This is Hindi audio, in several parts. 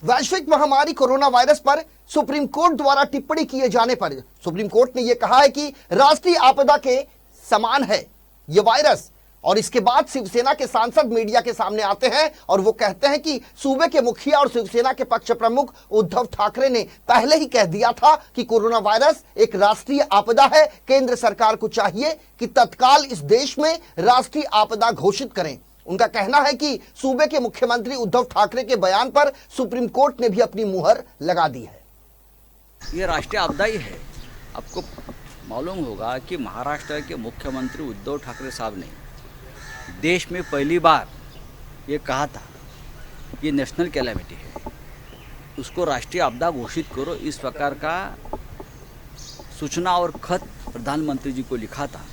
वैश्विक महामारी कोरोना वायरस पर सुप्रीम कोर्ट द्वारा टिप्पणी किए जाने पर सुप्रीम कोर्ट ने यह कहा है कि राष्ट्रीय आपदा के समान है यह वायरस। और इसके बाद शिवसेना के सांसद मीडिया के सामने आते हैं और वो कहते हैं कि सूबे के मुखिया और शिवसेना के पक्ष प्रमुख उद्धव ठाकरे ने पहले ही कह दिया था कि कोरोना वायरस एक राष्ट्रीय आपदा है। केंद्र सरकार को चाहिए कि तत्काल इस देश में राष्ट्रीय आपदा घोषित करें। उनका कहना है कि सूबे के मुख्यमंत्री उद्धव ठाकरे के बयान पर सुप्रीम कोर्ट ने भी अपनी मुहर लगा दी है। ये राष्ट्रीय आपदा ही है। आपको मालूम होगा कि महाराष्ट्र के मुख्यमंत्री उद्धव ठाकरे साहब ने देश में पहली बार ये कहा था ये नेशनल कैलेमिटी है, उसको राष्ट्रीय आपदा घोषित करो। इस प्रकार का सूचना और खत प्रधानमंत्री जी को लिखा था।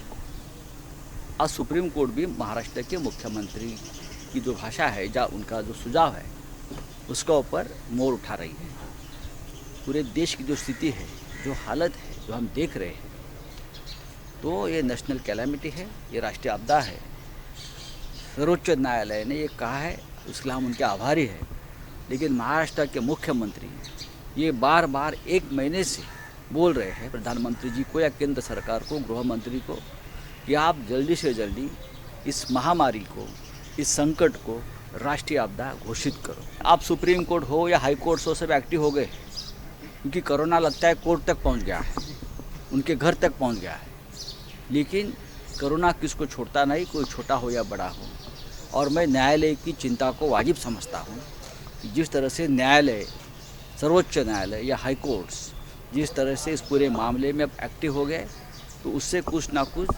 आज सुप्रीम कोर्ट भी महाराष्ट्र के मुख्यमंत्री की जो भाषा है या उनका जो सुझाव है उसका ऊपर मोड़ उठा रही है। पूरे देश की जो स्थिति है, जो हालत है, जो हम देख रहे हैं, तो ये नेशनल कैलेमिटी है, ये राष्ट्रीय आपदा है। सर्वोच्च न्यायालय ने ये कहा है, उसके लिए हम उनके आभारी हैं। लेकिन महाराष्ट्र के मुख्यमंत्री ये बार बार एक महीने से बोल रहे हैं प्रधानमंत्री जी को या केंद्र सरकार को, गृह मंत्री को, कि आप जल्दी से जल्दी इस महामारी को, इस संकट को राष्ट्रीय आपदा घोषित करो। आप सुप्रीम कोर्ट हो या हाई कोर्ट हो, सब एक्टिव हो गए क्योंकि कोरोना लगता है कोर्ट तक पहुंच गया है, उनके घर तक पहुंच गया है। लेकिन कोरोना किसको छोड़ता नहीं, कोई छोटा हो या बड़ा हो। और मैं न्यायालय की चिंता को वाजिब समझता हूँ कि जिस तरह से न्यायालय, सर्वोच्च न्यायालय या हाई कोर्ट्स जिस तरह से इस पूरे मामले में अब एक्टिव हो गए, तो उससे कुछ ना कुछ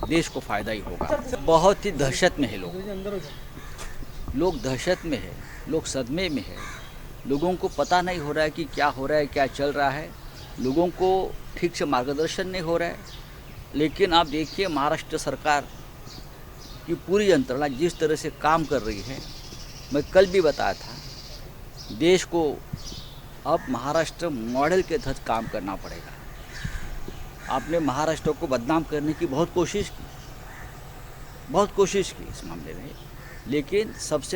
देश को फ़ायदा ही होगा। बहुत ही दहशत में है लोग दहशत में है, लोग सदमे में है। लोगों को पता नहीं हो रहा है कि क्या हो रहा है, क्या चल रहा है। लोगों को ठीक से मार्गदर्शन नहीं हो रहा है। लेकिन आप देखिए महाराष्ट्र सरकार की पूरी यंत्रणा जिस तरह से काम कर रही है। मैं कल भी बताया था, देश को अब महाराष्ट्र मॉडल के तहत काम करना पड़ेगा। आपने महाराष्ट्र को बदनाम करने की बहुत कोशिश की इस मामले में, लेकिन सबसे